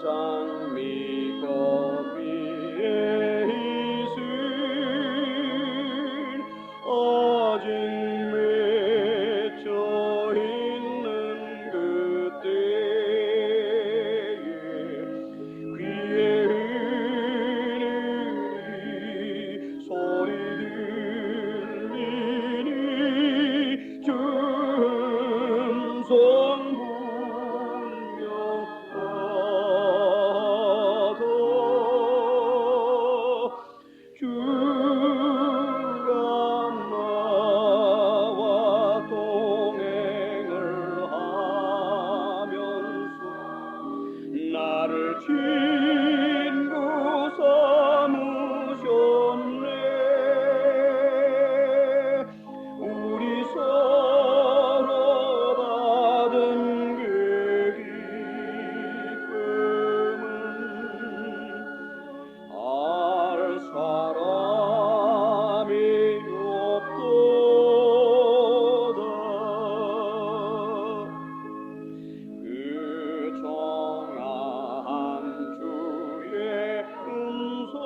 장미꽃 위에 있을 아직 맺혀 있는 그때에 귀에 흐르는 소리 들리니 줌성 친구 삼으셨네. 우리 서로 받은 그 기쁨은 알 사람이 없도다. 그 정한 주의 음성.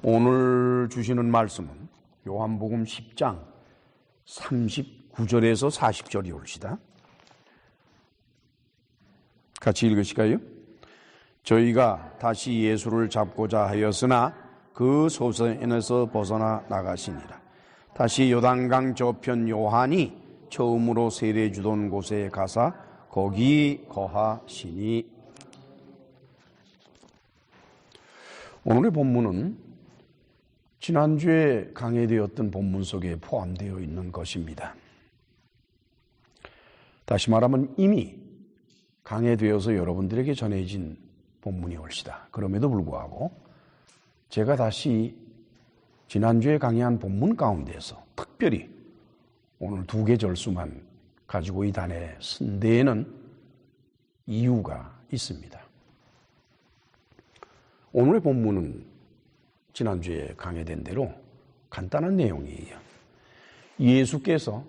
오늘 주시는 말씀은 요한복음 10장 39절에서 40절이 옵시다. 같이 읽으실까요? 저희가 다시 예수를 잡고자 하였으나 그 소선에서 벗어나 나가시니라. 다시 요단강 저편 요한이 처음으로 세례 주던 곳에 가사 거기 거하시니. 오늘의 본문은 지난주에 강해되었던 본문 속에 포함되어 있는 것입니다. 다시 말하면 이미 강해되어서 여러분들에게 전해진 본문이 올시다. 그럼에도 불구하고 제가 다시 지난주에 강해한 본문 가운데서 특별히 오늘 2개 절수만 가지고 이 단에 쓴 데에는 이유가 있습니다. 오늘의 본문은 지난주에 강해된 대로 간단한 내용이에요. 예수께서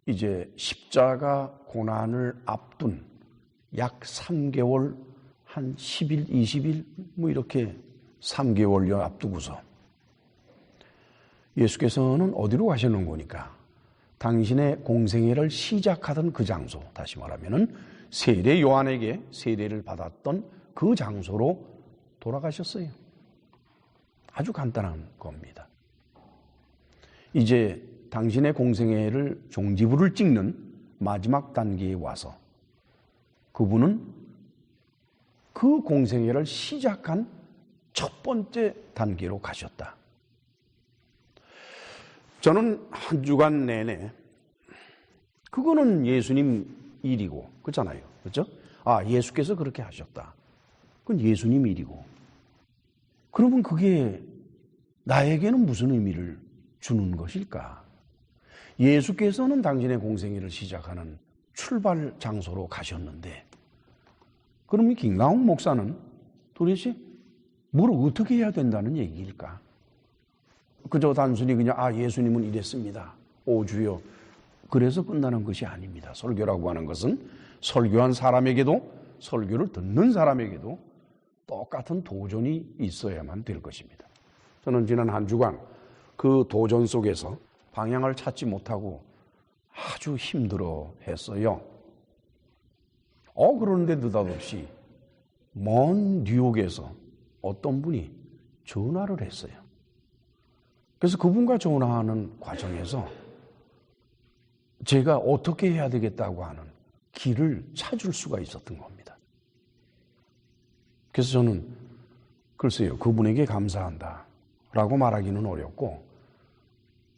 이제 십자가 고난을 앞둔 약 3개월, 한 10일, 20일 뭐 이렇게 3개월여 앞두고서 예수께서는 어디로 가시는 거니까 당신의 공생애를 시작하던 그 장소, 다시 말하면은 세례 요한에게 세례를 받았던 그 장소로 돌아가셨어요. 아주 간단한 겁니다. 이제 당신의 공생애를 종지부를 찍는 마지막 단계에 와서 그분은 그 공생애를 시작한 첫 번째 단계로 가셨다. 저는 한 주간 내내 그거는 예수님 일이고 그렇잖아요. 그렇죠? 아, 예수께서 그렇게 하셨다. 그건 예수님 일이고. 그러면 그게 나에게는 무슨 의미를 주는 것일까? 예수께서는 당신의 공생애를 시작하는 출발 장소로 가셨는데 그럼 이 김나홍 목사는 도대체 뭘 어떻게 해야 된다는 얘기일까? 그저 단순히 그냥 예수님은 이랬습니다. 오 주여. 그래서 끝나는 것이 아닙니다. 설교라고 하는 것은 설교한 사람에게도 설교를 듣는 사람에게도 똑같은 도전이 있어야만 될 것입니다. 저는 지난 한 주간 그 도전 속에서 방향을 찾지 못하고 아주 힘들어 했어요. 그런데 느닷없이 먼 뉴욕에서 어떤 분이 전화를 했어요. 그래서 그분과 전화하는 과정에서 제가 어떻게 해야 되겠다고 하는 길을 찾을 수가 있었던 겁니다. 그래서 저는 글쎄요, 그분에게 감사한다 라고 말하기는 어렵고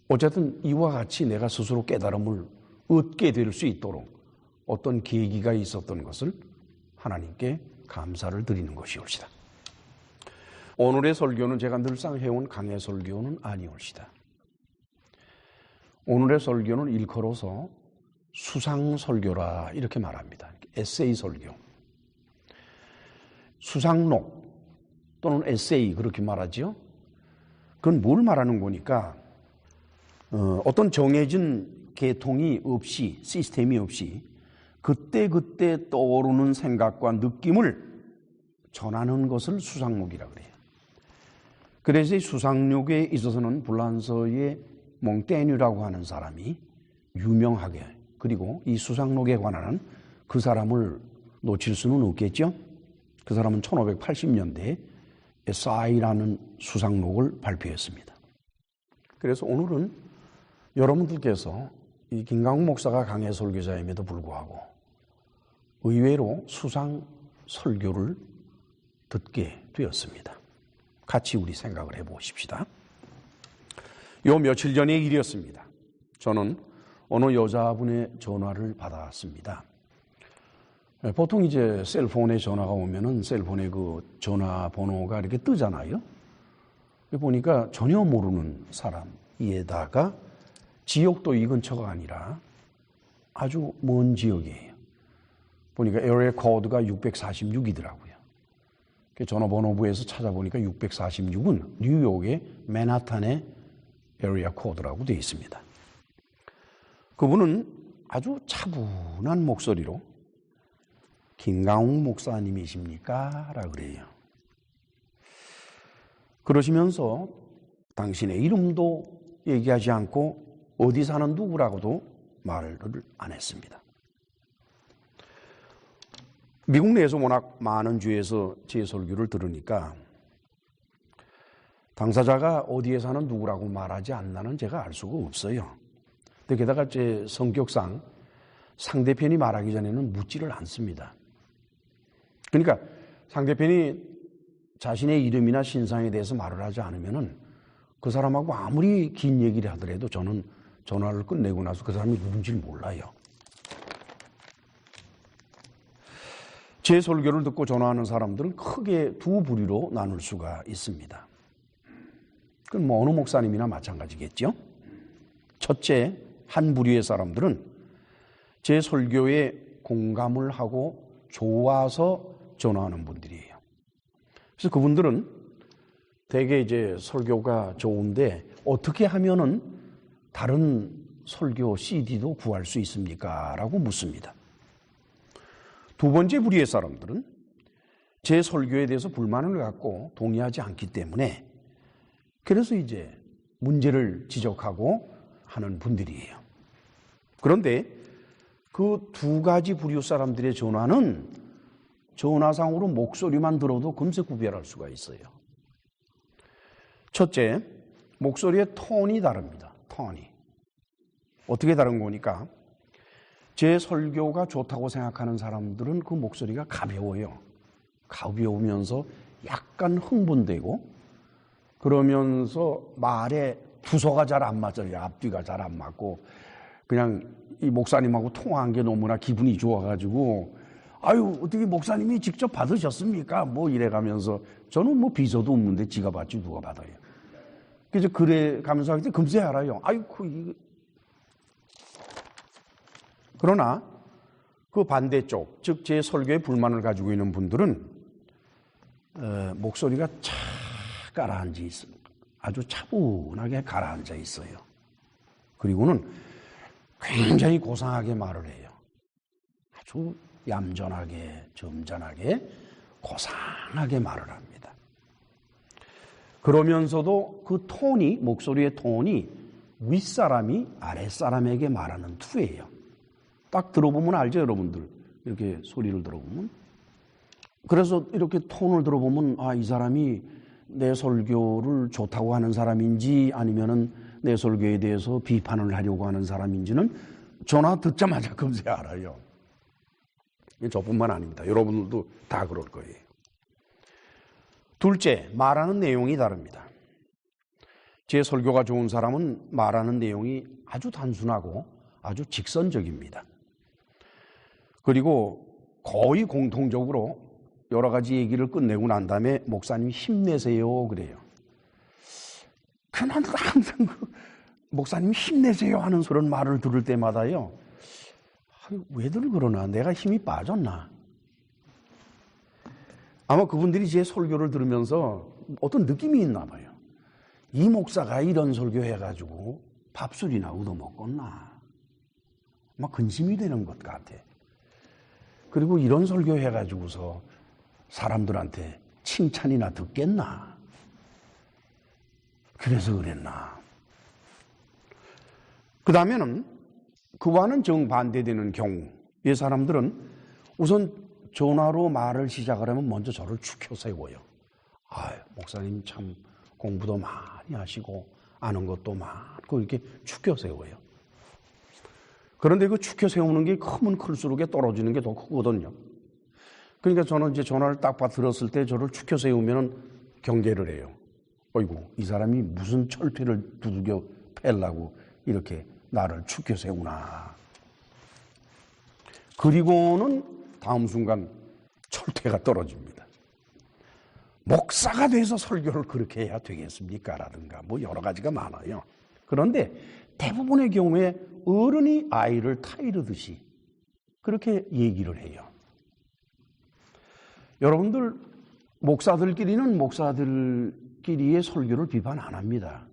어쨌든 이와 같이 내가 스스로 깨달음을 얻게 될 수 있도록 어떤 계기가 있었던 것을 하나님께 감사를 드리는 것이옵시다. 오늘의 설교는 제가 늘상 해온 강해 설교는 아니옵시다. 오늘의 설교는 일컬어서 수상 설교라 이렇게 말합니다. 에세이 설교. 수상록 또는 에세이 그렇게 말하죠. 그건 뭘 말하는 거니까 어떤 정해진 계통이 없이 시스템이 없이 그때그때 떠오르는 생각과 느낌을 전하는 것을 수상록이라 그래요. 그래서 이 수상록에 있어서는 불란서의 몽테뉴라고 하는 사람이 유명하게, 그리고 이 수상록에 관한 그 사람을 놓칠 수는 없겠죠. 그 사람은 1580년대에 에사이라는 수상록을 발표했습니다. 그래서 오늘은 여러분들께서 이 김강욱 목사가 강해 설교자임에도 불구하고 의외로 수상 설교를 듣게 되었습니다. 같이 우리 생각을 해보십시다. 요 며칠 전의 일이었습니다. 저는 어느 여자분의 전화를 받았습니다. 보통 이제 셀폰에 전화가 오면은 셀폰에 그 전화번호가 이렇게 뜨잖아요. 보니까 전혀 모르는 사람에다가 지역도 이 근처가 아니라 아주 먼 지역이에요. 보니까 에어리어 코드가 646이더라고요. 전화번호부에서 찾아보니까 646은 뉴욕의 맨하탄의 에어리어 코드라고 되어 있습니다. 그분은 아주 차분한 목소리로 김강욱 목사님이십니까? 라고 그래요. 그러시면서 당신의 이름도 얘기하지 않고 어디 사는 누구라고도 말을 안 했습니다. 미국 내에서 워낙 많은 주에서 제 설교를 들으니까 당사자가 어디에 사는 누구라고 말하지 않나는 제가 알 수가 없어요. 근데 게다가 제 성격상 상대편이 말하기 전에는 묻지를 않습니다. 그러니까 상대편이 자신의 이름이나 신상에 대해서 말을 하지 않으면은 그 사람하고 아무리 긴 얘기를 하더라도 저는 전화를 끝내고 나서 그 사람이 누군지 몰라요. 제 설교를 듣고 전화하는 사람들은 크게 두 부류로 나눌 수가 있습니다. 그건 뭐 어느 목사님이나 마찬가지겠죠. 첫째, 한 부류의 사람들은 제 설교에 공감을 하고 좋아서 전화하는 분들이에요. 그래서 그분들은 대개 이제 설교가 좋은데 어떻게 하면은 다른 설교 CD도 구할 수 있습니까? 라고 묻습니다. 두 번째 부류의 사람들은 제 설교에 대해서 불만을 갖고 동의하지 않기 때문에 그래서 이제 문제를 지적하고 하는 분들이에요. 그런데 그 두 가지 부류 사람들의 전화는 전화상으로 목소리만 들어도 금세 구별할 수가 있어요. 첫째, 목소리의 톤이 다릅니다. 톤이. 어떻게 다른 거니까 제 설교가 좋다고 생각하는 사람들은 그 목소리가 가벼워요. 가벼우면서 약간 흥분되고 그러면서 말에 부서가 잘 안 맞아요. 앞뒤가 잘 안 맞고 그냥 이 목사님하고 통화한 게 너무나 기분이 좋아가지고 아유 어떻게 목사님이 직접 받으셨습니까? 뭐 이래가면서 저는 뭐 비서도 없는데 지가 받지 누가 받아요. 그래서 그래 가면서 하기 때 금세 알아요. 아이고 이거. 그러나 그 반대쪽, 즉 제 설교에 불만을 가지고 있는 분들은 목소리가 착 가라앉아 있습니다. 아주 차분하게 가라앉아 있어요. 그리고는 굉장히 고상하게 말을 해요. 아주 얌전하게, 점잖하게, 고상하게 말을 합니다. 그러면서도 그 톤이, 목소리의 톤이 윗사람이 아랫사람에게 말하는 투예요. 딱 들어보면 알죠, 여러분들. 이렇게 소리를 들어보면. 그래서 이렇게 톤을 들어보면, 아, 이 사람이 내 설교를 좋다고 하는 사람인지 아니면은 내 설교에 대해서 비판을 하려고 하는 사람인지는 전화 듣자마자 금세 알아요. 저뿐만 아닙니다. 여러분들도 다 그럴 거예요. 둘째, 말하는 내용이 다릅니다. 제 설교가 좋은 사람은 말하는 내용이 아주 단순하고 아주 직선적입니다. 그리고 거의 공통적으로 여러 가지 얘기를 끝내고 난 다음에 목사님 힘내세요 그래요. 그러나 항상 목사님 힘내세요 하는 그런 말을 들을 때마다요. 왜들 그러나? 내가 힘이 빠졌나? 아마 그분들이 제 설교를 들으면서 어떤 느낌이 있나 봐요. 이 목사가 이런 설교 해가지고 밥술이나 얻어먹겠나? 막 근심이 되는 것 같아. 그리고 이런 설교 해가지고서 사람들한테 칭찬이나 듣겠나? 그래서 그랬나? 그 다음에는 그와는 정반대되는 경우의 사람들은 우선 전화로 말을 시작을 하면 먼저 저를 추켜 세워요. 목사님 참 공부도 많이 하시고 아는 것도 많고 이렇게 추켜 세워요. 그런데 그 추켜 세우는 게 크면 클수록 떨어지는 게 더 크거든요. 그러니까 저는 이제 전화를 딱 들었을 때 저를 추켜 세우면 경계를 해요. 어이구, 이 사람이 무슨 철퇴를 두들겨 패려고 이렇게 나를 추켜 세우나. 그리고는 다음 순간 철퇴가 떨어집니다. 목사가 돼서 설교를 그렇게 해야 되겠습니까? 라든가 뭐 여러 가지가 많아요. 그런데 대부분의 경우에 어른이 아이를 타이르듯이 그렇게 얘기를 해요. 여러분들, 목사들끼리는 목사들끼리의 설교를 비판 안 합니다.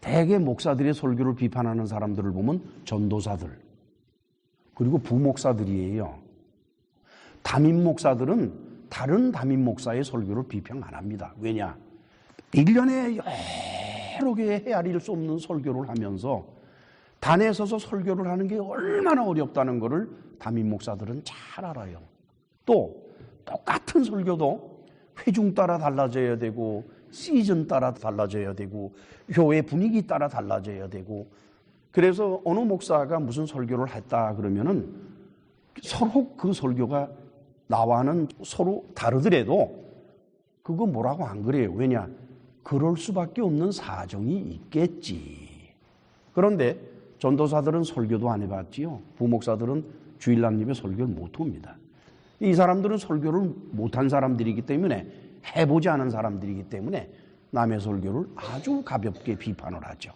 대개 목사들의 설교를 비판하는 사람들을 보면 전도사들, 그리고 부목사들이에요. 담임 목사들은 다른 담임 목사의 설교를 비평 안 합니다. 왜냐? 1년에 여러 개의 헤아릴 수 없는 설교를 하면서 단에 서서 설교를 하는 게 얼마나 어렵다는 것을 담임 목사들은 잘 알아요. 또 똑같은 설교도 회중 따라 달라져야 되고 시즌 따라 달라져야 되고 교회 분위기 따라 달라져야 되고, 그래서 어느 목사가 무슨 설교를 했다 그러면은 서로 그 설교가 나와는 서로 다르더라도 그거 뭐라고 안 그래요. 왜냐? 그럴 수밖에 없는 사정이 있겠지. 그런데 전도사들은 설교도 안 해봤지요. 부목사들은 주일날님의 설교를 못합니다. 이 사람들은 설교를 못한 사람들이기 때문에, 해보지 않은 사람들이기 때문에 남의 설교를 아주 가볍게 비판을 하죠.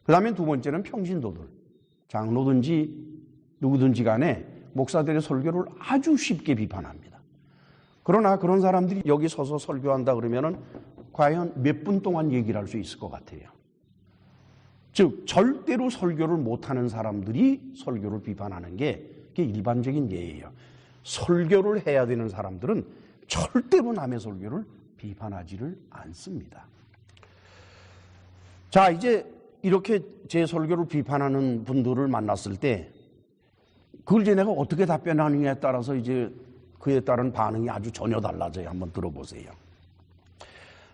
그 다음에 두 번째는 평신도들, 장로든지 누구든지 간에 목사들의 설교를 아주 쉽게 비판합니다. 그러나 그런 사람들이 여기 서서 설교한다 그러면은 과연 몇 분 동안 얘기를 할 수 있을 것 같아요. 즉 절대로 설교를 못하는 사람들이 설교를 비판하는 게 그게 일반적인 예예요. 설교를 해야 되는 사람들은 절대로 남의 설교를 비판하지를 않습니다. 자, 이제 이렇게 제 설교를 비판하는 분들을 만났을 때 그걸 이제 내가 어떻게 답변하느냐에 따라서 이제 그에 따른 반응이 아주 전혀 달라져요. 한번 들어보세요.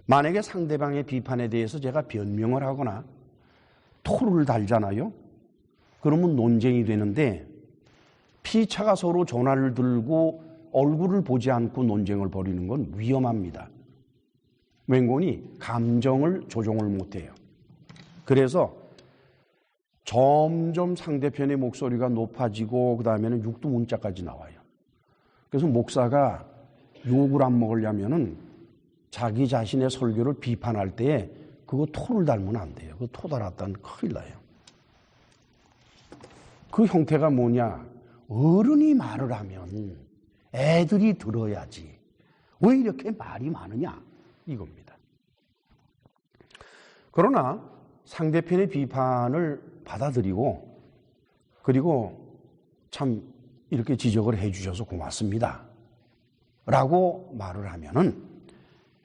만약에 상대방의 비판에 대해서 제가 변명을 하거나 토를 달잖아요. 그러면 논쟁이 되는데, 피차가 서로 전화를 들고 얼굴을 보지 않고 논쟁을 벌이는 건 위험합니다. 왠고니 감정을 조종을 못해요. 그래서 점점 상대편의 목소리가 높아지고 그 다음에는 육두문자까지 나와요. 그래서 목사가 욕을 안 먹으려면은 자기 자신의 설교를 비판할 때에 그거 토를 닮으면 안 돼요. 그 토 달았다는 큰일 나요. 그 형태가 뭐냐? 어른이 말을 하면 애들이 들어야지. 왜 이렇게 말이 많으냐? 이겁니다. 그러나 상대편의 비판을 받아들이고, 그리고 참 이렇게 지적을 해 주셔서 고맙습니다 라고 말을 하면은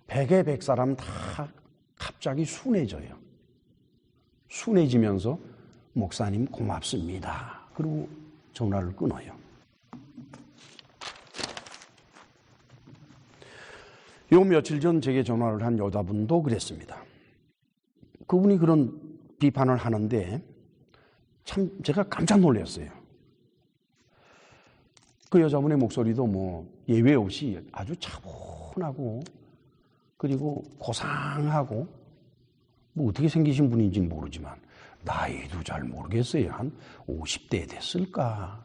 백의 백 사람 다 갑자기 순해져요. 순해지면서 목사님 고맙습니다. 그리고 전화를 끊어요. 요 며칠 전 제게 전화를 한 여자분도 그랬습니다. 그분이 그런 비판을 하는데 참 제가 깜짝 놀랐어요. 그 여자분의 목소리도 뭐 예외 없이 아주 차분하고 그리고 고상하고, 뭐 어떻게 생기신 분인지는 모르지만 나이도 잘 모르겠어요. 한 50대 됐을까.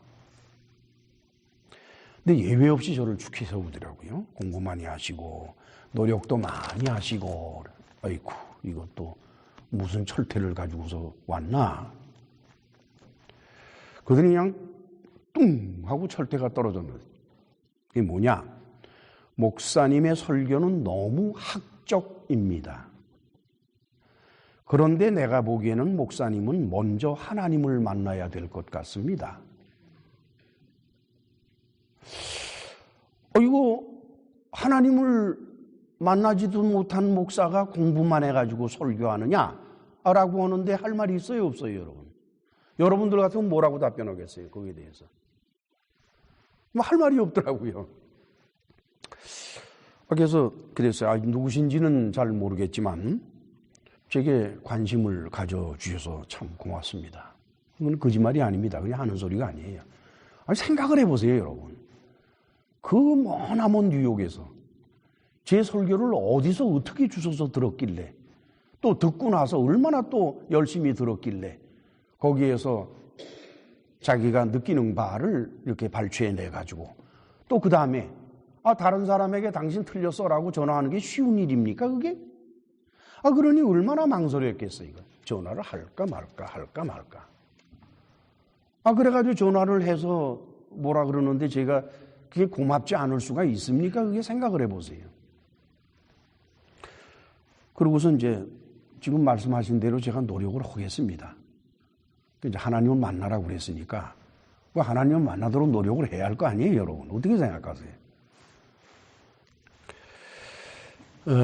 근데 예외 없이 저를 축히 세우더라고요. 공부 많이 하시고 노력도 많이 하시고. 아이고, 이것도 무슨 철퇴를 가지고서 왔나. 그러더니 그냥 뚱 하고 철퇴가 떨어졌는데, 그게 뭐냐? 목사님의 설교는 너무 학적입니다. 그런데 내가 보기에는 목사님은 먼저 하나님을 만나야 될 것 같습니다. 이거 하나님을 만나지도 못한 목사가 공부만 해가지고 설교하느냐? 라고 하는데 할 말이 있어요, 없어요, 여러분? 여러분들 같으면 뭐라고 답변하겠어요, 거기에 대해서? 뭐 할 말이 없더라고요. 그래서 그랬어요. 누구신지는 잘 모르겠지만 제게 관심을 가져주셔서 참 고맙습니다. 이건 거짓말이 아닙니다. 그냥 하는 소리가 아니에요. 생각을 해보세요, 여러분. 그 머나먼 뉴욕에서 제 설교를 어디서 어떻게 주워서 들었길래, 또 듣고 나서 얼마나 또 열심히 들었길래 거기에서 자기가 느끼는 바를 이렇게 발췌해내가지고 또 그 다음에 다른 사람에게 당신 틀렸어라고 전화하는 게 쉬운 일입니까, 그게? 그러니 얼마나 망설였겠어요, 이거. 전화를 할까 말까. 그래가지고 전화를 해서 뭐라 그러는데 제가 그게 고맙지 않을 수가 있습니까? 그게 생각을 해보세요. 그러고서 이제 지금 말씀하신 대로 제가 노력을 하겠습니다. 이제 하나님을 만나라고 그랬으니까 하나님을 만나도록 노력을 해야 할 거 아니에요, 여러분? 어떻게 생각하세요?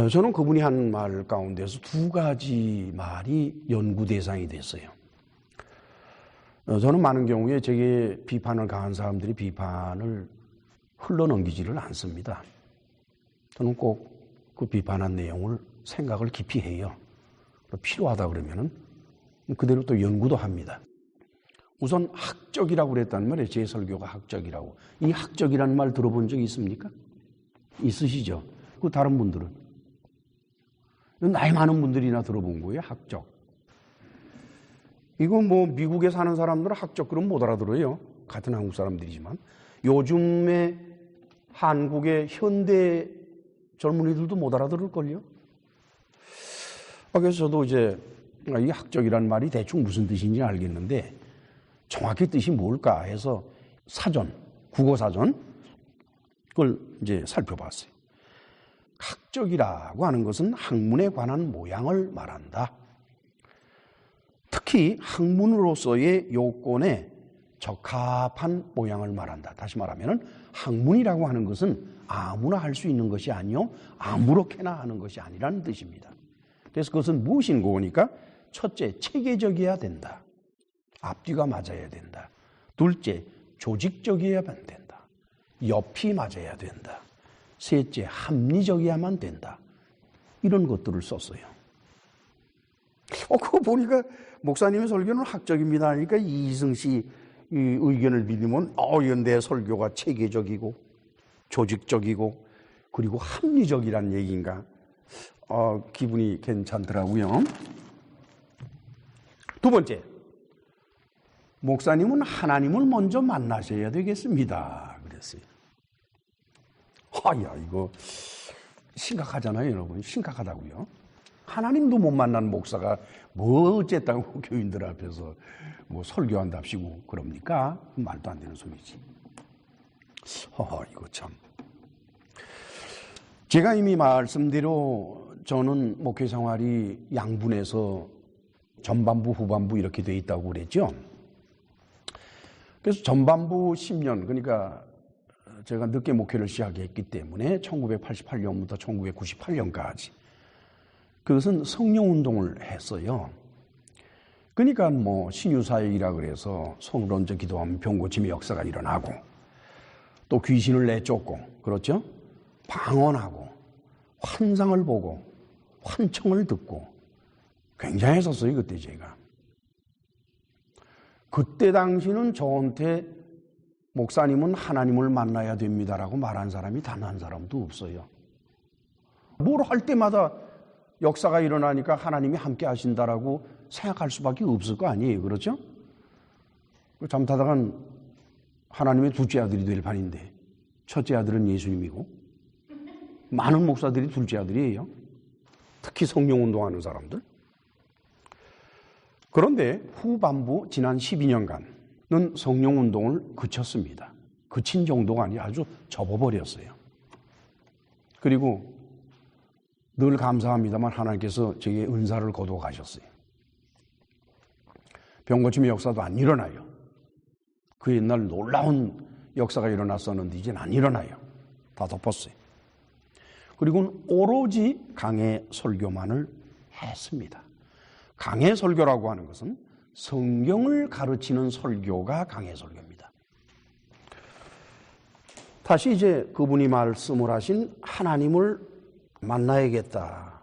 저는 그분이 한 말 가운데서 두 가지 말이 연구 대상이 됐어요. 저는 많은 경우에 제게 비판을 강한 사람들이 비판을 흘러넘기지를 않습니다. 저는 꼭 그 비판한 내용을 생각을 깊이 해요. 필요하다 그러면은 그대로 또 연구도 합니다. 우선 학적이라고 그랬단 말이에요. 제 설교가 학적이라고. 이 학적이라는 말 들어본 적 있습니까? 있으시죠? 그 다른 분들은? 나이 많은 분들이나 들어본 거예요, 학적. 이거 뭐 미국에 사는 사람들은 학적 그럼 못 알아들어요. 같은 한국 사람들이지만. 요즘에 한국의 현대 젊은이들도 못 알아들을걸요. 그래서 저도 이제 이 학적이라는 말이 대충 무슨 뜻인지 알겠는데 정확히 뜻이 뭘까 해서 사전, 국어사전 그걸 이제 살펴봤어요. 학적이라고 하는 것은 학문에 관한 모양을 말한다. 특히 학문으로서의 요건에 적합한 모양을 말한다. 다시 말하면 학문이라고 하는 것은 아무나 할 수 있는 것이 아니요 아무렇게나 하는 것이 아니라는 뜻입니다. 그래서 그것은 무엇인가 보니까 첫째, 체계적이어야 된다. 앞뒤가 맞아야 된다. 둘째, 조직적이어야만 된다. 옆이 맞아야 된다. 셋째, 합리적이어야만 된다. 이런 것들을 썼어요. 그거 보니까 목사님의 설교는 학적입니다 하니까 이희승 씨 의견을 믿으면 이건 내 설교가 체계적이고 조직적이고 그리고 합리적이란 얘기인가 기분이 괜찮더라고요. 두 번째, 목사님은 하나님을 먼저 만나셔야 되겠습니다 그랬어요. 이거 심각하잖아요, 여러분. 심각하다고요. 하나님도 못 만난 목사가 뭐 어쨌다고 교인들 앞에서 뭐 설교한답시고 그럽니까? 말도 안 되는 소리지. 이거 참. 제가 이미 말씀대로 저는 목회 생활이 양분해서 전반부, 후반부 이렇게 돼 있다고 그랬죠. 그래서 전반부 10년, 그러니까 제가 늦게 목회를 시작했기 때문에 1988년부터 1998년까지 그것은 성령운동을 했어요. 그러니까 뭐 신유사역이라 그래서 손을 얹어 기도하면 병 고침의 역사가 일어나고 또 귀신을 내쫓고 그렇죠? 방언하고 환상을 보고 환청을 듣고 굉장했었어요, 그때 제가. 그때 당시는 저한테 목사님은 하나님을 만나야 됩니다라고 말한 사람이 단 한 사람도 없어요. 뭘 할 때마다 역사가 일어나니까 하나님이 함께 하신다라고 생각할 수밖에 없을 거 아니에요, 그렇죠? 잘못하다간 하나님의 둘째 아들이 될 판인데 첫째 아들은 예수님이고 많은 목사들이 둘째 아들이에요. 특히 성령운동하는 사람들. 그런데 후반부 지난 12년간은 성령운동을 그쳤습니다. 그친 정도가 아니라 아주 접어버렸어요. 그리고 늘 감사합니다만 하나님께서 제게 은사를 거두어 가셨어요. 병고침의 역사도 안 일어나요. 그 옛날 놀라운 역사가 일어났었는데 이제는 안 일어나요. 다 덮었어요. 그리고 오로지 강해 설교만을 했습니다. 강해 설교라고 하는 것은 성경을 가르치는 설교가 강해 설교입니다. 다시 이제 그분이 말씀을 하신 하나님을 만나야겠다.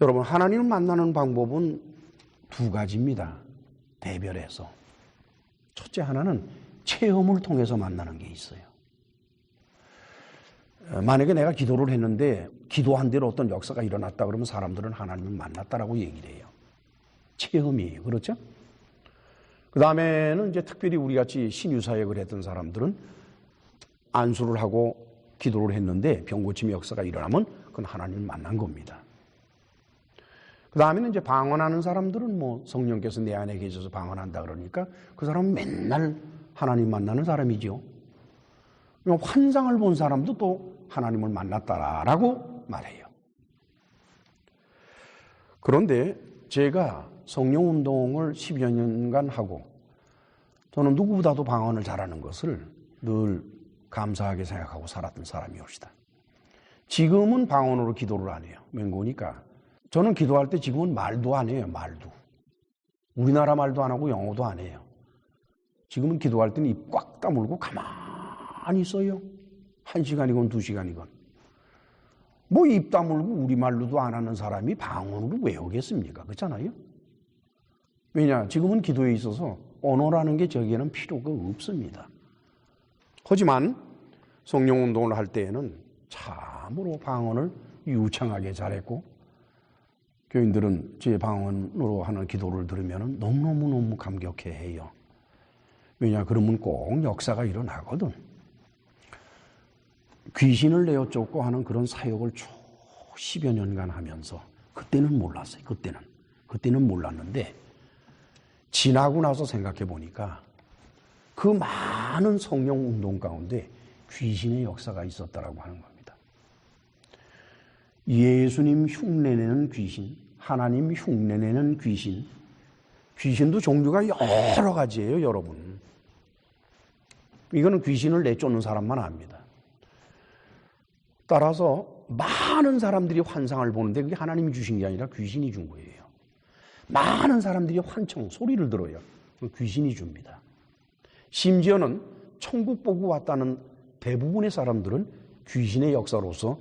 여러분, 하나님을 만나는 방법은 두 가지입니다. 대별해서. 첫째 하나는 체험을 통해서 만나는 게 있어요. 만약에 내가 기도를 했는데 기도한 대로 어떤 역사가 일어났다 그러면 사람들은 하나님을 만났다라고 얘기를 해요. 체험이에요. 그렇죠? 그 다음에는 이제 특별히 우리같이 신유사역을 했던 사람들은 안수를 하고 기도를 했는데 병고침의 역사가 일어나면 그건 하나님을 만난 겁니다. 그 다음에는 이제 방언하는 사람들은 뭐 성령께서 내 안에 계셔서 방언한다 그러니까 그 사람은 맨날 하나님 만나는 사람이죠. 환상을 본 사람도 또 하나님을 만났다라고 말해요. 그런데 제가 성령운동을 10여 년간 하고 저는 누구보다도 방언을 잘하는 것을 늘 감사하게 생각하고 살았던 사람이옵시다. 지금은 방언으로 기도를 안 해요. 맹고니까. 저는 기도할 때 지금은 말도 안 해요. 말도. 우리나라 말도 안 하고 영어도 안 해요. 지금은 기도할 때는 입 꽉 다물고 가만히 있어요. 1시간이건 2시간이건. 뭐 입 다물고 우리말로도 안 하는 사람이 방언으로 왜 오겠습니까? 그렇잖아요? 왜냐? 지금은 기도에 있어서 언어라는 게 저에게는 필요가 없습니다. 하지만 성령운동을 할 때에는 참으로 방언을 유창하게 잘했고 교인들은 제 방언으로 하는 기도를 들으면 너무너무 감격해해요. 왜냐? 그러면 꼭 역사가 일어나거든. 귀신을 내어 쫓고 하는 그런 사역을 10여 년간 하면서 그때는 몰랐어요. 그때는 몰랐는데 지나고 나서 생각해 보니까 그 많은 성령 운동 가운데 귀신의 역사가 있었다라고 하는 겁니다. 예수님 흉내내는 귀신, 하나님 흉내내는 귀신, 귀신도 종류가 여러 가지예요, 여러분. 이거는 귀신을 내쫓는 사람만 압니다. 따라서 많은 사람들이 환상을 보는데 그게 하나님이 주신 게 아니라 귀신이 준 거예요. 많은 사람들이 환청, 소리를 들어요. 귀신이 줍니다. 심지어는 천국 보고 왔다는 대부분의 사람들은 귀신의 역사로서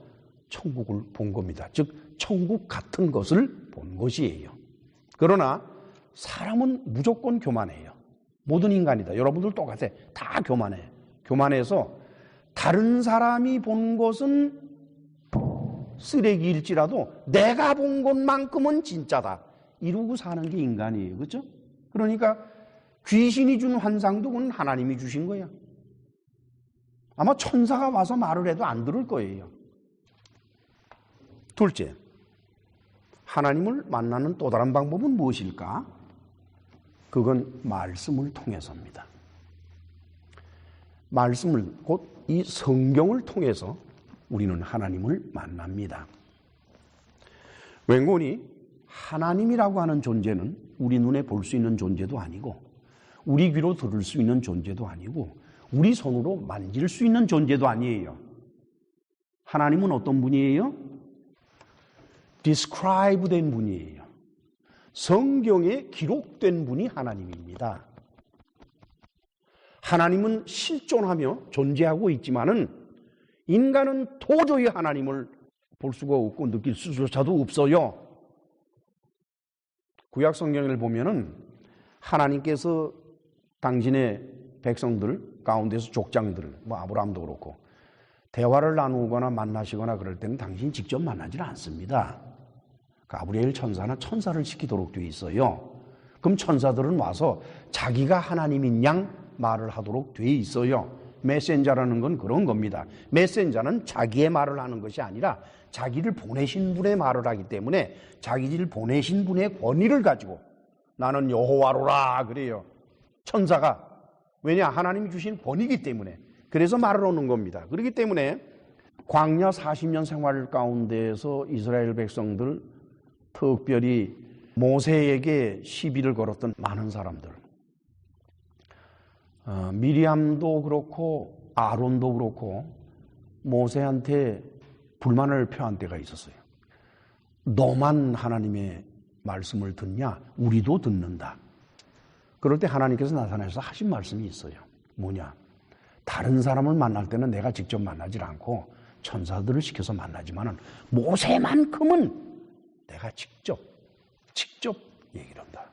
천국을 본 겁니다. 즉 천국 같은 것을 본 것이에요. 그러나 사람은 무조건 교만해요. 모든 인간이다. 여러분들 똑같아. 다 교만해. 교만해서 다른 사람이 본 것은 쓰레기일지라도 내가 본 것만큼은 진짜다. 이러고 사는 게 인간이에요. 그렇죠? 그러니까 귀신이 준 환상도 그건 하나님이 주신 거야. 아마 천사가 와서 말을 해도 안 들을 거예요. 둘째, 하나님을 만나는 또 다른 방법은 무엇일까? 그건 말씀을 통해서입니다. 말씀을, 곧 이 성경을 통해서 우리는 하나님을 만납니다. 웬고니 하나님이라고 하는 존재는 우리 눈에 볼 수 있는 존재도 아니고 우리 귀로 들을 수 있는 존재도 아니고 우리 손으로 만질 수 있는 존재도 아니에요. 하나님은 어떤 분이에요? describe 된 분이에요. 성경에 기록된 분이 하나님입니다. 하나님은 실존하며 존재하고 있지만은 인간은 도저히 하나님을 볼 수가 없고 느낄 수조차도 없어요. 구약 성경을 보면은 하나님께서 당신의 백성들 가운데서 족장들, 뭐 아브라함도 그렇고 대화를 나누거나 만나시거나 그럴 때는 당신이 직접 만나지는 않습니다. 가브리엘 천사나 천사를 시키도록 되어 있어요. 그럼 천사들은 와서 자기가 하나님인 양 말을 하도록 되어 있어요. 메신저라는 건 그런 겁니다. 메신저는 자기의 말을 하는 것이 아니라 자기를 보내신 분의 말을 하기 때문에 자기를 보내신 분의 권위를 가지고 나는 여호와로라 그래요. 천사가. 왜냐? 하나님이 주신 권위이기 때문에. 그래서 말을 하는 겁니다. 그렇기 때문에 광야 40년 생활 가운데에서 이스라엘 백성들, 특별히 모세에게 시비를 걸었던 많은 사람들, 미리암도 그렇고 아론도 그렇고 모세한테 불만을 표한 때가 있었어요. 너만 하나님의 말씀을 듣냐? 우리도 듣는다. 그럴 때 하나님께서 나타나셔서 하신 말씀이 있어요. 뭐냐? 다른 사람을 만날 때는 내가 직접 만나질 않고 천사들을 시켜서 만나지만은 모세만큼은 내가 직접 얘기를 한다.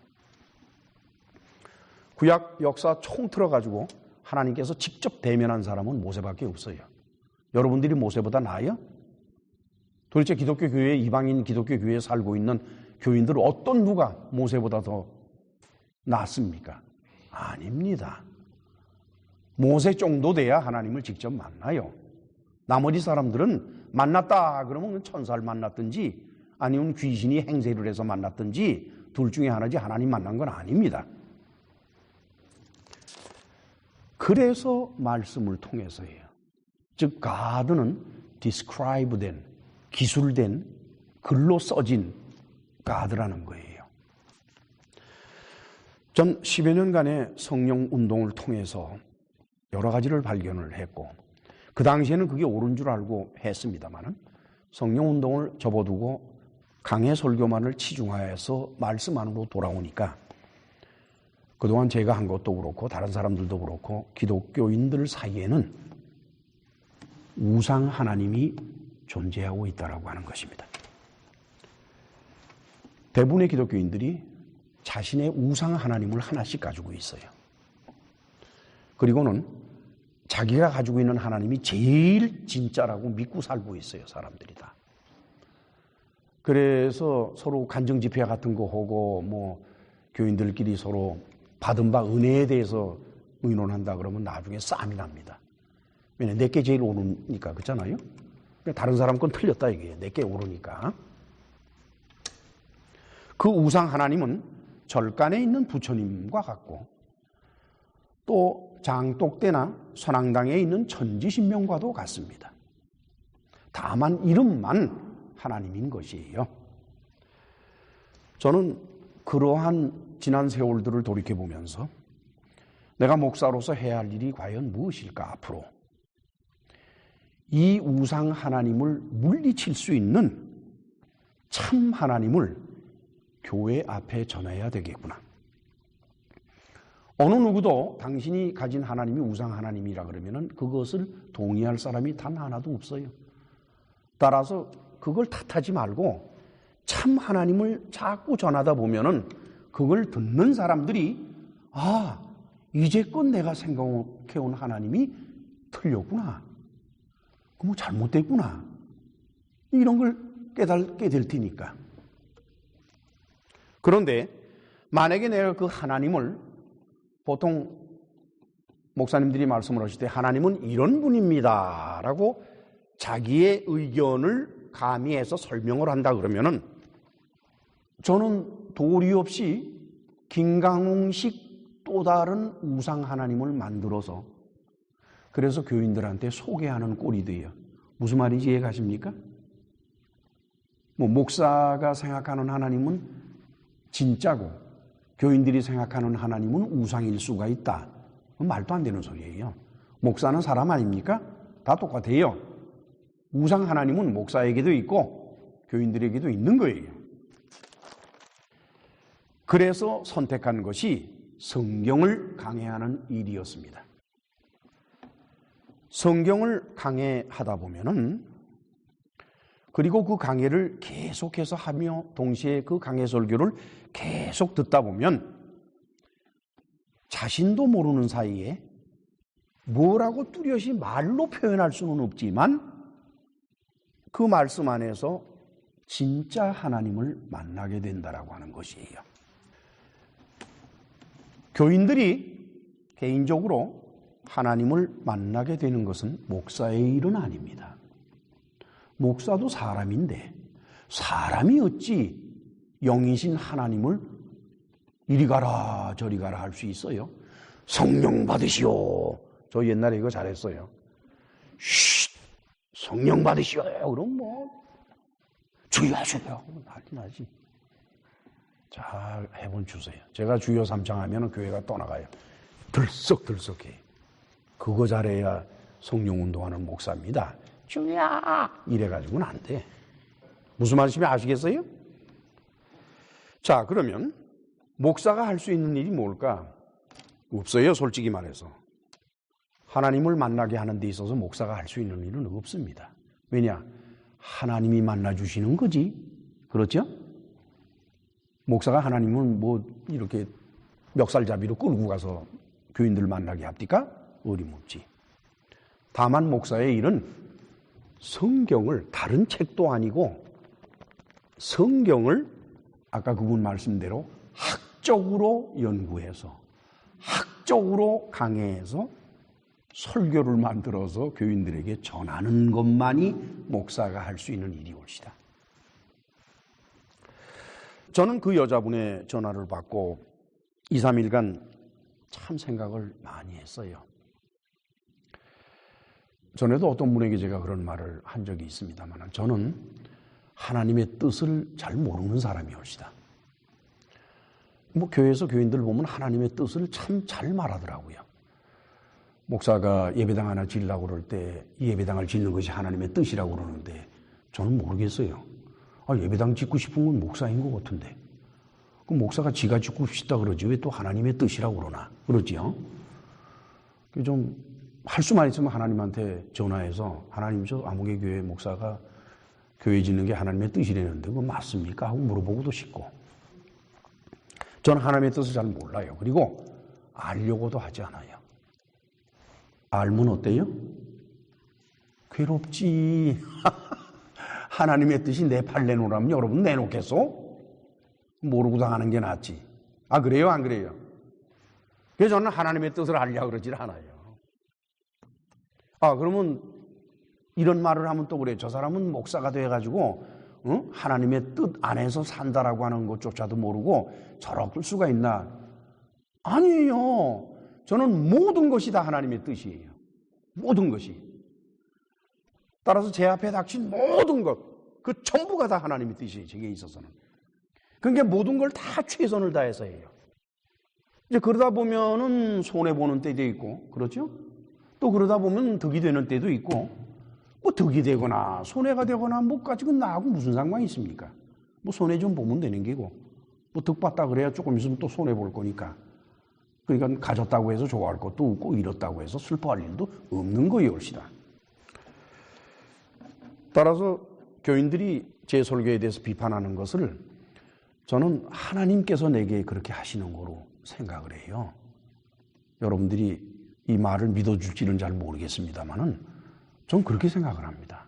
구약 역사 총틀어 가지고 하나님께서 직접 대면한 사람은 모세밖에 없어요. 여러분들이 모세보다 나아요? 도대체 기독교 교회, 이방인 기독교 교회에 살고 있는 교인들 어떤 누가 모세보다 더 낫습니까? 아닙니다. 모세 정도 돼야 하나님을 직접 만나요. 나머지 사람들은 만났다 그러면 천사를 만났든지 아니면 귀신이 행세를 해서 만났든지 둘 중에 하나지 하나님 만난 건 아닙니다. 그래서 말씀을 통해서예요. 즉 God는 describe된, 기술된, 글로 써진 God라는 거예요. 전 10여 년간의 성령 운동을 통해서 여러 가지를 발견을 했고 그 당시에는 그게 옳은 줄 알고 했습니다마는 성령 운동을 접어두고 강해 설교만을 치중하여서 말씀 안으로 돌아오니까 그동안 제가 한 것도 그렇고 다른 사람들도 그렇고 기독교인들 사이에는 우상 하나님이 존재하고 있다고 하는 것입니다. 대부분의 기독교인들이 자신의 우상 하나님을 하나씩 가지고 있어요. 그리고는 자기가 가지고 있는 하나님이 제일 진짜라고 믿고 살고 있어요. 사람들이 다. 그래서 서로 간증집회 같은 거 하고 뭐 교인들끼리 서로 받은 바 은혜에 대해서 의논한다 그러면 나중에 싸움이 납니다. 왜냐면 내게 제일 옳으니까 그렇잖아요. 다른 사람 건 틀렸다 이게 내게 옳으니까. 그 우상 하나님은 절간에 있는 부처님과 같고 또 장독대나 선앙당에 있는 천지신명과도 같습니다. 다만 이름만 하나님인 것이에요. 저는 그러한 지난 세월들을 돌이켜보면서 내가 목사로서 해야 할 일이 과연 무엇일까 앞으로 이 우상 하나님을 물리칠 수 있는 참 하나님을 교회 앞에 전해야 되겠구나. 어느 누구도 당신이 가진 하나님이 우상 하나님이라 그러면은 그것을 동의할 사람이 단 하나도 없어요. 따라서 그걸 탓하지 말고 참 하나님을 자꾸 전하다 보면은 그걸 듣는 사람들이 이제껏 내가 생각해온 하나님이 틀렸구나. 뭐 잘못됐구나. 이런 걸 깨닫게 될 테니까. 그런데 만약에 내가 그 하나님을 보통 목사님들이 말씀을 하실 때 하나님은 이런 분입니다 라고 자기의 의견을 가미해서 설명을 한다 그러면은 저는 도리 없이 김강웅식 또 다른 우상 하나님을 만들어서 그래서 교인들한테 소개하는 꼴이 돼요. 무슨 말인지 이해가십니까? 목사가 생각하는 하나님은 진짜고 교인들이 생각하는 하나님은 우상일 수가 있다. 말도 안 되는 소리예요. 목사는 사람 아닙니까? 다 똑같아요. 우상 하나님은 목사에게도 있고 교인들에게도 있는 거예요. 그래서 선택한 것이 성경을 강해하는 일이었습니다. 성경을 강해하다 보면은 그리고 그 강해를 계속해서 하며 동시에 그 강해 설교를 계속 듣다 보면 자신도 모르는 사이에 뭐라고 뚜렷이 말로 표현할 수는 없지만 그 말씀 안에서 진짜 하나님을 만나게 된다라고 하는 것이에요. 교인들이 개인적으로 하나님을 만나게 되는 것은 목사의 일은 아닙니다. 목사도 사람인데 사람이 어찌 영이신 하나님을 이리 가라 저리 가라 할 수 있어요? 성령 받으시오. 저 옛날에 이거 잘했어요. 쉿 성령 받으시오. 그럼 주여 주여 난리 나지. 잘 해본 주세요. 제가 주여 삼창하면 교회가 떠나가요. 들썩들썩해. 그거 잘해야 성령운동하는 목사입니다. 주야! 이래가지고는 안 돼. 무슨 말씀인지 아시겠어요? 자, 그러면 목사가 할 수 있는 일이 뭘까? 없어요, 솔직히 말해서. 하나님을 만나게 하는 데 있어서 목사가 할 수 있는 일은 없습니다. 왜냐? 하나님이 만나주시는 거지. 그렇죠? 목사가 하나님을 뭐 이렇게 멱살잡이로 끌고 가서 교인들 만나게 합니까? 어림없지. 다만 목사의 일은 성경을, 다른 책도 아니고 성경을 아까 그분 말씀대로 학적으로 연구해서 학적으로 강해해서 설교를 만들어서 교인들에게 전하는 것만이 목사가 할 수 있는 일이 옳시다. 저는 그 여자분의 전화를 받고 2, 3일간 참 생각을 많이 했어요. 전에도 어떤 분에게 제가 그런 말을 한 적이 있습니다만 저는 하나님의 뜻을 잘 모르는 사람이올시다. 뭐 교회에서 교인들 보면 하나님의 뜻을 참 잘 말하더라고요. 목사가 예배당 하나 지으려고 그럴 때 이 예배당을 짓는 것이 하나님의 뜻이라고 그러는데 저는 모르겠어요. 예배당 짓고 싶은 건 목사인 것 같은데. 그 목사가 지가 짓고 싶다 그러지 왜 또 하나님의 뜻이라고 그러나. 그러지요? 좀 할 수만 있으면 하나님한테 전화해서 하나님 저 아무개 교회 목사가 교회 짓는 게 하나님의 뜻이라는데 그거 맞습니까? 하고 물어보고도 싶고. 저는 하나님의 뜻을 잘 몰라요. 그리고 알려고도 하지 않아요. 알면 어때요? 괴롭지. 하나님의 뜻이 내 팔 내놓으라면 여러분 내놓겠소? 모르고 당하는 게 낫지. 그래요? 안 그래요? 그래서 저는 하나님의 뜻을 알려고 그러질 않아요. 그러면 이런 말을 하면 또 그래요. 저 사람은 목사가 돼가지고 하나님의 뜻 안에서 산다라고 하는 것조차도 모르고 저럴 수가 있나? 아니에요. 저는 모든 것이 다 하나님의 뜻이에요. 모든 것이. 따라서 제 앞에 닥친 모든 것, 그 전부가 다 하나님의 뜻이에요. 제게 있어서는. 그러니까 모든 걸 다 최선을 다해서 해요. 이제 그러다 보면은 손해보는 때도 있고, 그렇죠? 또 그러다 보면 득이 되는 때도 있고, 뭐 득이 되거나 손해가 되거나 뭐까지 나하고 무슨 상관이 있습니까? 뭐 손해 좀 보면 되는 게고, 뭐 득 봤다 그래야 조금 있으면 또 손해 볼 거니까. 그러니까 가졌다고 해서 좋아할 것도 없고 잃었다고 해서 슬퍼할 일도 없는 거예요, 옳시다. 따라서 교인들이 제 설교에 대해서 비판하는 것을 저는 하나님께서 내게 그렇게 하시는 거로 생각을 해요. 여러분들이 이 말을 믿어줄지는 잘 모르겠습니다만은 전 그렇게 생각을 합니다.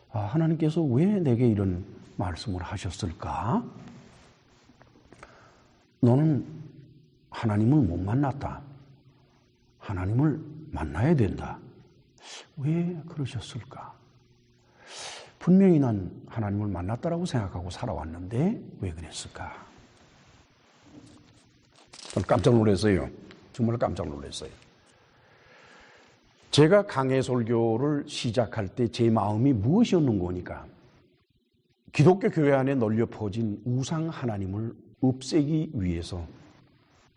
하나님께서 왜 내게 이런 말씀을 하셨을까? 너는 하나님을 못 만났다. 하나님을 만나야 된다. 왜 그러셨을까? 분명히 난 하나님을 만났다라고 생각하고 살아왔는데 왜 그랬을까? 저는 깜짝 놀랐어요. 정말 깜짝 놀랐어요. 제가 강해 설교를 시작할 때 제 마음이 무엇이었는 거니까 기독교 교회 안에 널려 퍼진 우상 하나님을 없애기 위해서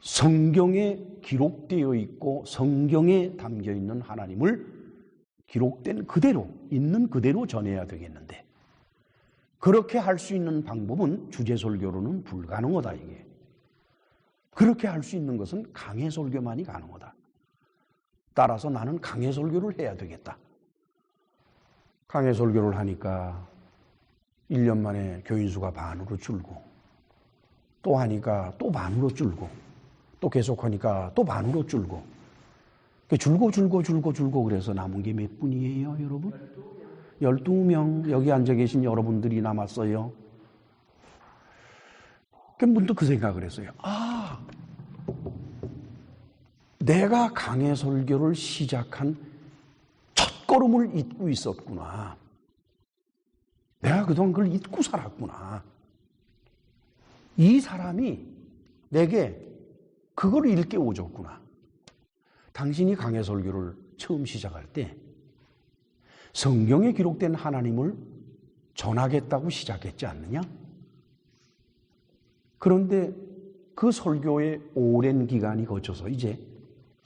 성경에 기록되어 있고 성경에 담겨 있는 하나님을 기록된 그대로 있는 그대로 전해야 되겠는데 그렇게 할 수 있는 방법은 주제 설교로는 불가능하다 이게. 그렇게 할 수 있는 것은 강해 설교만이 가능하다. 따라서 나는 강해 설교를 해야 되겠다. 강해 설교를 하니까 1년 만에 교인 수가 반으로 줄고 또 하니까 또 반으로 줄고 또 계속하니까 또 반으로 줄고 줄고 그래서 남은 게 몇 분이에요, 여러분? 12명 여기 앉아 계신 여러분들이 남았어요. 문득 그 생각을 했어요. 내가 강해 설교를 시작한 첫걸음을 잊고 있었구나. 내가 그동안 그걸 잊고 살았구나. 이 사람이 내게 그걸 일깨워줬구나. 당신이 강해 설교를 처음 시작할 때 성경에 기록된 하나님을 전하겠다고 시작했지 않느냐? 그런데 그 설교의 오랜 기간이 거쳐서 이제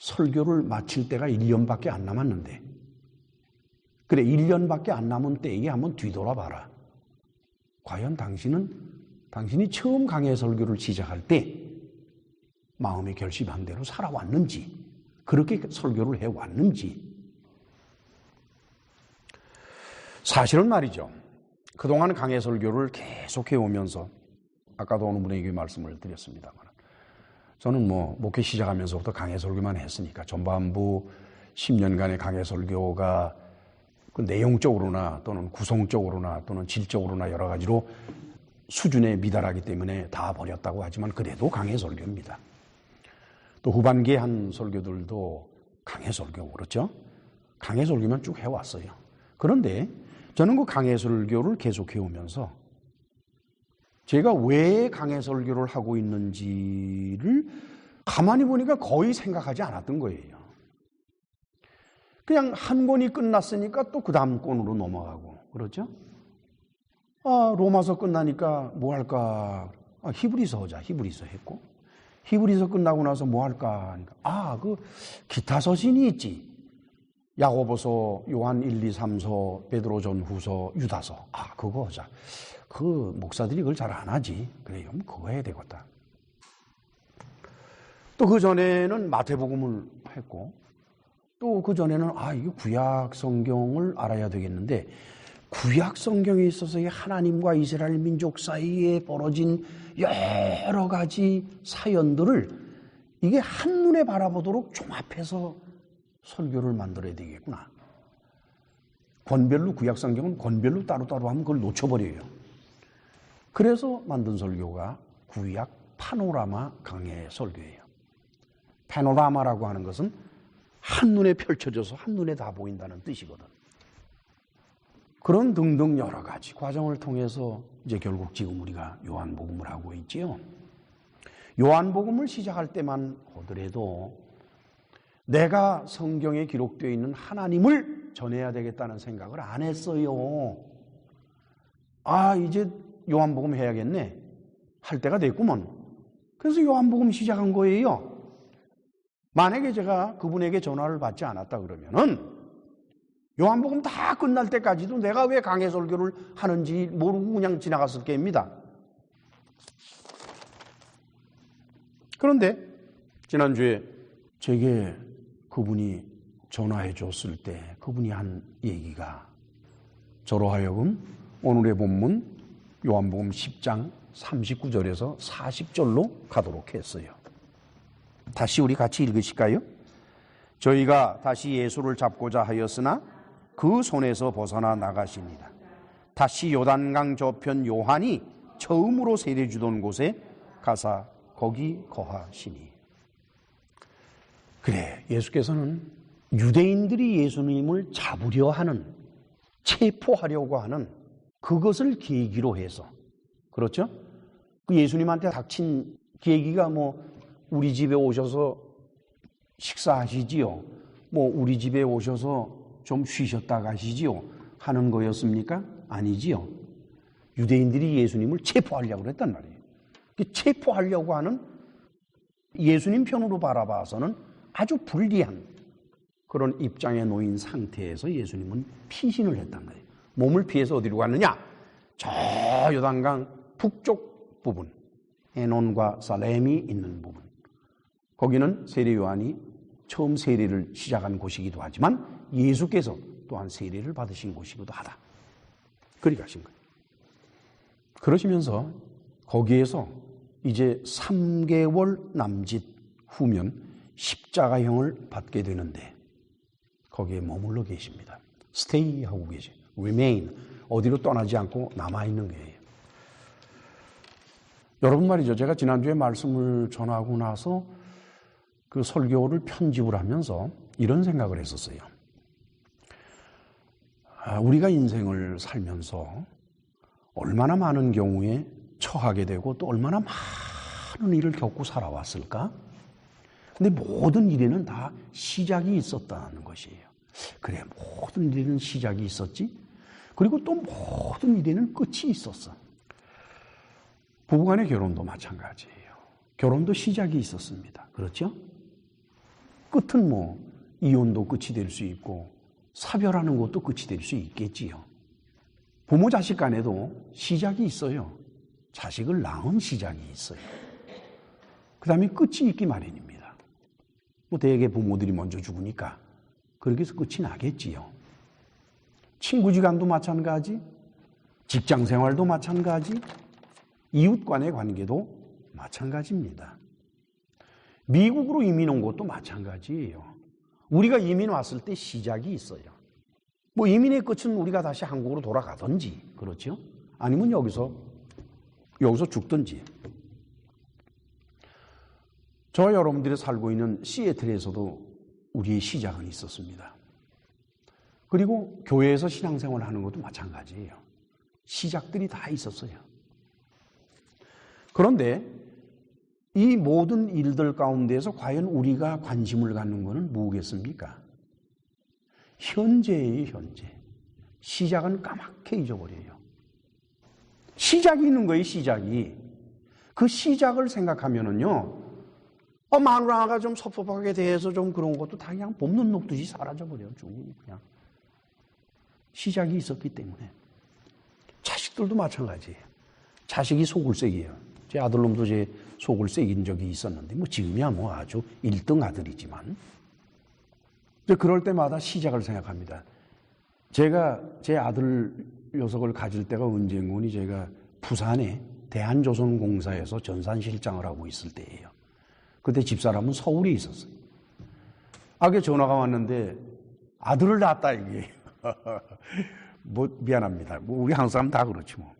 설교를 마칠 때가 1년밖에 안 남았는데, 그래 1년밖에 안 남은 때에 한번 뒤돌아봐라. 과연 당신이 처음 강해 설교를 시작할 때 마음의 결심한 대로 살아왔는지, 그렇게 설교를 해왔는지. 사실은 말이죠, 그동안 강해 설교를 계속해 오면서 아까도 어느 분에게 말씀을 드렸습니다만, 저는 목회 시작하면서부터 강해 설교만 했으니까 전반부 10년간의 강해 설교가 그 내용적으로나 또는 구성적으로나 또는 질적으로나 여러 가지로 수준에 미달하기 때문에 다 버렸다고 하지만 그래도 강해 설교입니다. 또 후반기에 한 설교들도 강해 설교, 그렇죠? 강해 설교만 쭉 해왔어요. 그런데 저는 그 강해 설교를 계속해 오면서 제가 왜 강해 설교를 하고 있는지를 가만히 보니까 거의 생각하지 않았던 거예요. 그냥 한 권이 끝났으니까 또 그 다음 권으로 넘어가고, 그렇죠? 로마서 끝나니까 뭐 할까? 히브리서 하자. 히브리서 했고, 히브리서 끝나고 나서 뭐 할까 하니까 그 기타 서신이 있지. 야고보서, 요한 1, 2, 3서, 베드로 전후서, 유다서. 그거 하자. 그 목사들이 그걸 잘 안 하지. 그래요. 그거 해야 되겠다. 또 그 전에는 마태복음을 했고, 또 그 전에는 이게 구약 성경을 알아야 되겠는데, 구약 성경에 있어서 하나님과 이스라엘 민족 사이에 벌어진 여러 가지 사연들을 이게 한눈에 바라보도록 종합해서 설교를 만들어야 되겠구나. 권별로, 구약 성경은 권별로 따로따로 하면 그걸 놓쳐버려요. 그래서 만든 설교가 구약 파노라마 강해 설교예요. 파노라마라고 하는 것은 한눈에 펼쳐져서 한눈에 다 보인다는 뜻이거든. 그런 등등 여러 가지 과정을 통해서 이제 결국 지금 우리가 요한복음을 하고 있지요. 요한복음을 시작할 때만 하더라도 내가 성경에 기록되어 있는 하나님을 전해야 되겠다는 생각을 안 했어요. 이제 요한복음 해야겠네 할 때가 됐구먼. 그래서 요한복음 시작한 거예요. 만약에 제가 그분에게 전화를 받지 않았다 그러면은 요한복음 다 끝날 때까지도 내가 왜 강해 설교를 하는지 모르고 그냥 지나갔을 게입니다. 그런데 지난주에 제게 그분이 전화해 줬을 때 그분이 한 얘기가 저로 하여금 오늘의 본문 요한복음 10장 39절에서 40절로 가도록 했어요. 다시 우리 같이 읽으실까요? 저희가 다시 예수를 잡고자 하였으나 그 손에서 벗어나 나가시니라. 다시 요단강 저편 요한이 처음으로 세례 주던 곳에 가사 거기 거하시니. 그래, 예수께서는 유대인들이 예수님을 잡으려 하는, 체포하려고 하는 그것을 계기로 해서, 그렇죠? 그 예수님한테 닥친 계기가 우리 집에 오셔서 식사하시지요, 우리 집에 오셔서 좀 쉬셨다 가시지요 하는 거였습니까? 아니지요. 유대인들이 예수님을 체포하려고 했단 말이에요. 체포하려고 하는, 예수님 편으로 바라봐서는 아주 불리한 그런 입장에 놓인 상태에서 예수님은 피신을 했단 말이에요. 몸을 피해서 어디로 갔느냐? 저 요단강 북쪽 부분, 에논과 살렘이 있는 부분. 거기는 세례 요한이 처음 세례를 시작한 곳이기도 하지만 예수께서 또한 세례를 받으신 곳이기도 하다. 그리 가신 거예요. 그러시면서 거기에서 이제 3개월 남짓 후면 십자가형을 받게 되는데 거기에 머물러 계십니다. 스테이 하고 계세요. remain. 어디로 떠나지 않고 남아있는 거예요. 여러분 말이죠. 제가 지난주에 말씀을 전하고 나서 그 설교를 편집을 하면서 이런 생각을 했었어요. 우리가 인생을 살면서 얼마나 많은 경우에 처하게 되고 또 얼마나 많은 일을 겪고 살아왔을까? 근데 모든 일에는 다 시작이 있었다는 것이에요. 그래, 모든 일에는 시작이 있었지? 그리고 또 모든 일에는 끝이 있었어. 부부간의 결혼도 마찬가지예요. 결혼도 시작이 있었습니다. 그렇죠? 끝은 뭐 이혼도 끝이 될 수 있고 사별하는 것도 끝이 될 수 있겠지요. 부모 자식 간에도 시작이 있어요. 자식을 낳은 시작이 있어요. 그 다음에 끝이 있기 마련입니다. 뭐 대개 부모들이 먼저 죽으니까 그렇게 해서 끝이 나겠지요. 친구지간도 마찬가지, 직장생활도 마찬가지, 이웃 간의 관계도 마찬가지입니다. 미국으로 이민 온 것도 마찬가지예요. 우리가 이민 왔을 때 시작이 있어요. 뭐 이민의 끝은 우리가 다시 한국으로 돌아가든지, 그렇죠? 아니면 여기서 죽든지. 저와 여러분들이 살고 있는 시애틀에서도 우리의 시작은 있었습니다. 그리고 교회에서 신앙생활을 하는 것도 마찬가지예요. 시작들이 다 있었어요. 그런데 이 모든 일들 가운데서 과연 우리가 관심을 갖는 것은 뭐겠습니까? 현재예요, 현재. 시작은 까맣게 잊어버려요. 시작이 있는 거예요, 시작이. 그 시작을 생각하면은요, 마누라가 좀 섭섭하게 대해서 좀 그런 것도 다 그냥 봄눈 녹듯이 사라져버려요, 쭉 그냥. 시작이 있었기 때문에. 자식들도 마찬가지예요. 자식이 속을 새기예요. 제 아들놈도 제 속을 새긴 적이 있었는데, 뭐 지금이야 뭐 아주 1등 아들이지만, 그럴 때마다 시작을 생각합니다. 제가 제 아들 녀석을 가질 때가 언제인 거니, 제가 부산에 대한조선공사에서 전산실장을 하고 있을 때예요. 그때 집사람은 서울에 있었어요. 그 전화가 왔는데 아들을 낳았다 이게. 뭐 미안합니다. 뭐 우리 한국 사람 다 그렇지 뭐.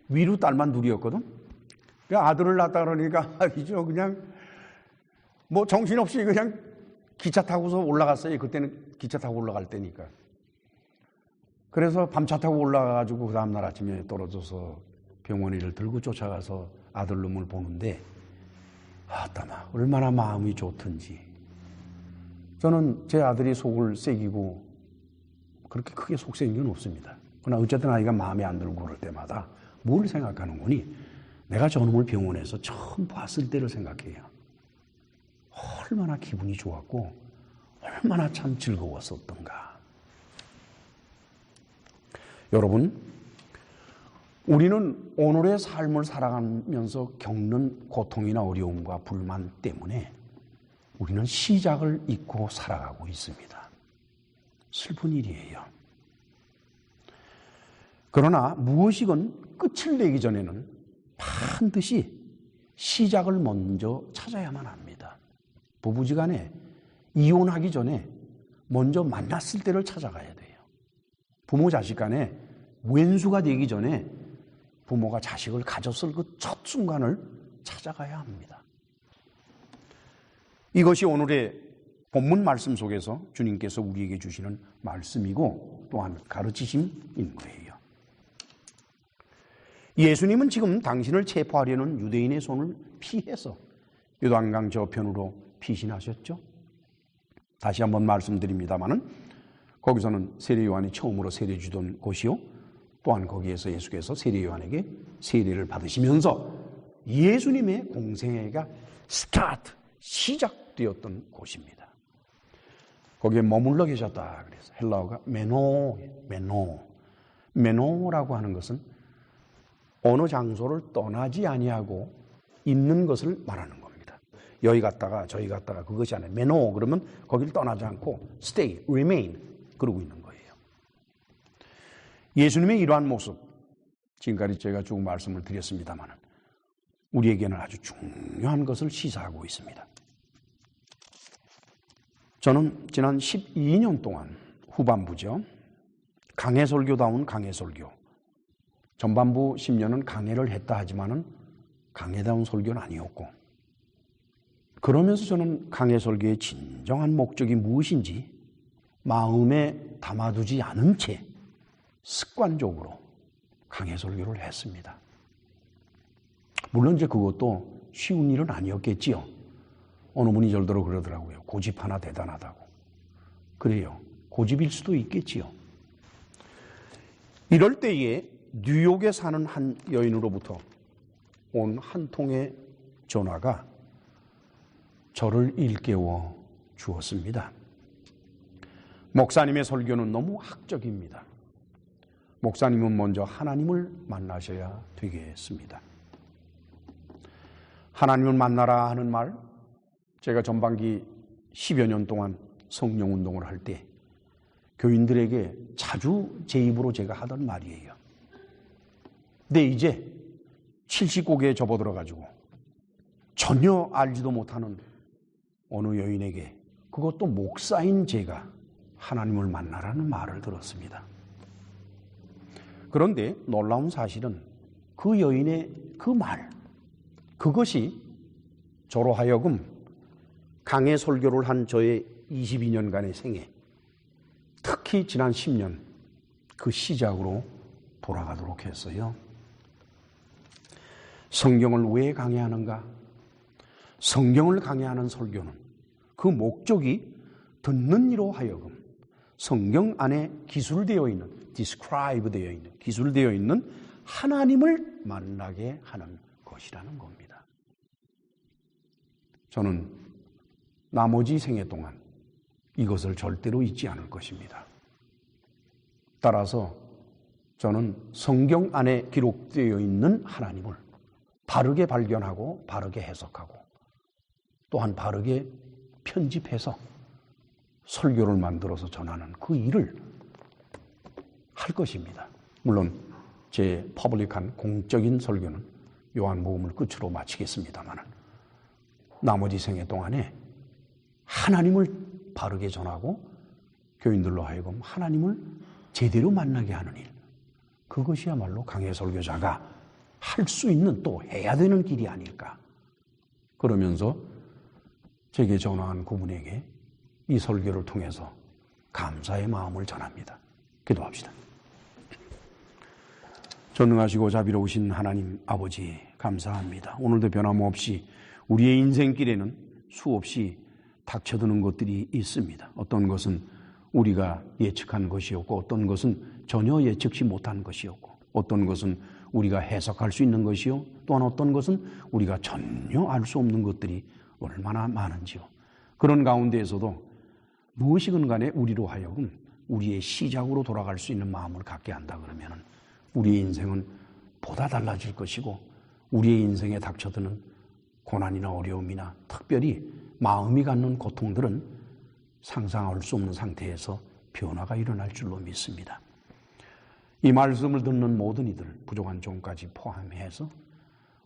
위로 딸만 둘이었거든. 아들을 낳았다 그러니까 이죠 그냥 뭐 정신없이 그냥 기차 타고서 올라갔어요. 그때는 기차 타고 올라갈 때니까. 그래서 밤차 타고 올라가가지고 그 다음날 아침에 떨어져서 병원에를 들고 쫓아가서 아들놈을 보는데 아따마 얼마나 마음이 좋든지. 저는 제 아들이 속을 새기고 그렇게 크게 속 새긴 건 없습니다. 그러나 어쨌든 아이가 마음에 안 들고 그럴 때마다 뭘 생각하는 거니? 내가 저놈을 병원에서 처음 봤을 때를 생각해요. 얼마나 기분이 좋았고 얼마나 참 즐거웠었던가. 여러분, 우리는 오늘의 삶을 살아가면서 겪는 고통이나 어려움과 불만 때문에 우리는 시작을 잊고 살아가고 있습니다. 슬픈 일이에요. 그러나 무엇이건 끝을 내기 전에는 반드시 시작을 먼저 찾아야만 합니다. 부부지간에 이혼하기 전에 먼저 만났을 때를 찾아가야 돼요. 부모 자식 간에 왼수가 되기 전에 부모가 자식을 가졌을 그 첫 순간을 찾아가야 합니다. 이것이 오늘의 본문 말씀 속에서 주님께서 우리에게 주시는 말씀이고 또한 가르치심인 거예요. 예수님은 지금 당신을 체포하려는 유대인의 손을 피해서 요단강 저편으로 피신하셨죠. 다시 한번 말씀드립니다마는 거기서는 세례 요한이 처음으로 세례 주던 곳이요. 또한 거기에서 예수께서 세례 요한에게 세례를 받으시면서 예수님의 공생애가 시작되었던 곳입니다. 거기에 머물러 계셨다. 그래서 헬라어가 메노라고 하는 것은 어느 장소를 떠나지 아니하고 있는 것을 말하는 겁니다. 여기 갔다가 저기 갔다가 그것이 아니라 메노 그러면 거기를 떠나지 않고 stay, remain 그러고 있는 거예요. 예수님의 이러한 모습, 지금까지 제가 쭉 말씀을 드렸습니다만 우리에게는 아주 중요한 것을 시사하고 있습니다. 저는 지난 12년 동안 후반부죠. 강해설교다운 강해설교. 전반부 10년은 강해를 했다 하지만은 강해다운 설교는 아니었고, 그러면서 저는 강해설교의 진정한 목적이 무엇인지 마음에 담아두지 않은 채 습관적으로 강해설교를 했습니다. 물론 이제 그것도 쉬운 일은 아니었겠지요. 어느 분이 절대로 그러더라고요. 고집 하나 대단하다고. 그래요. 고집일 수도 있겠지요. 이럴 때에 뉴욕에 사는 한 여인으로부터 온 한 통의 전화가 저를 일깨워 주었습니다. 목사님의 설교는 너무 학적입니다. 목사님은 먼저 하나님을 만나셔야 되겠습니다. 하나님을 만나라 하는 말, 제가 전반기 10여 년 동안 성령운동을 할 때 교인들에게 자주 제 입으로 제가 하던 말이에요. 근데 이제 70고개에 접어들어가지고 전혀 알지도 못하는 어느 여인에게, 그것도 목사인 제가 하나님을 만나라는 말을 들었습니다. 그런데 놀라운 사실은 그 여인의 그 말, 그것이 저로 하여금 강해 설교를 한 저의 22년간의 생애, 특히 지난 10년 그 시작으로 돌아가도록 했어요. 성경을 왜 강해하는가? 성경을 강해하는 설교는 그 목적이 듣는 이로 하여금 성경 안에 기술되어 있는, describe 되어 있는, 기술되어 있는 하나님을 만나게 하는 것이라는 겁니다. 저는 나머지 생애 동안 이것을 절대로 잊지 않을 것입니다. 따라서 저는 성경 안에 기록되어 있는 하나님을 바르게 발견하고 바르게 해석하고 또한 바르게 편집해서 설교를 만들어서 전하는 그 일을 할 것입니다. 물론 제 퍼블릭한 공적인 설교는 요한복음을 끝으로 마치겠습니다만 나머지 생애 동안에 하나님을 바르게 전하고 교인들로 하여금 하나님을 제대로 만나게 하는 일, 그것이야말로 강해 설교자가 할 수 있는, 또 해야 되는 길이 아닐까. 그러면서 제게 전화한 그분에게 이 설교를 통해서 감사의 마음을 전합니다. 기도합시다. 전능하시고 자비로우신 하나님 아버지, 감사합니다. 오늘도 변함없이 우리의 인생길에는 수없이 닥쳐드는 것들이 있습니다. 어떤 것은 우리가 예측한 것이었고, 어떤 것은 전혀 예측치 못한 것이었고, 어떤 것은 우리가 해석할 수 있는 것이요, 또한 어떤 것은 우리가 전혀 알 수 없는 것들이 얼마나 많은지요. 그런 가운데에서도 무엇이건 간에 우리로 하여금 우리의 시작으로 돌아갈 수 있는 마음을 갖게 한다 그러면 우리의 인생은 보다 달라질 것이고, 우리의 인생에 닥쳐드는 고난이나 어려움이나 특별히 마음이 갖는 고통들은 상상할 수 없는 상태에서 변화가 일어날 줄로 믿습니다. 이 말씀을 듣는 모든 이들, 부족한 종까지 포함해서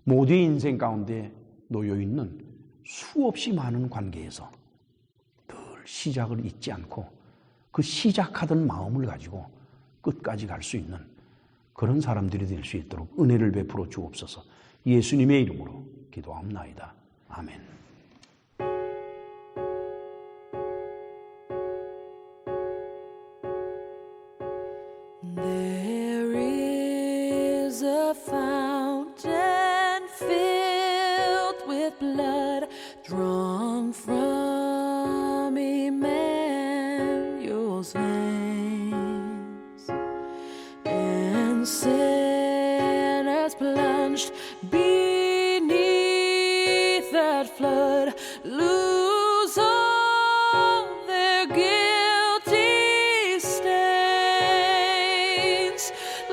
모두의 인생 가운데 놓여있는 수없이 많은 관계에서 늘 시작을 잊지 않고 그 시작하던 마음을 가지고 끝까지 갈 수 있는 그런 사람들이 될 수 있도록 은혜를 베풀어 주옵소서. 예수님의 이름으로 기도하옵나이다. 아멘. There is a fountain filled with blood drawn from Emmanuel's veins, and sinners plunged beneath that flood lose all their guilty stains,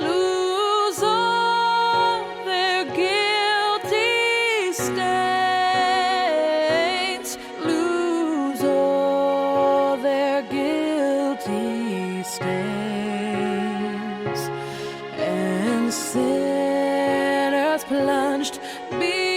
lose all their guilty stains, lose all their guilty stains, and sinners plunged beneath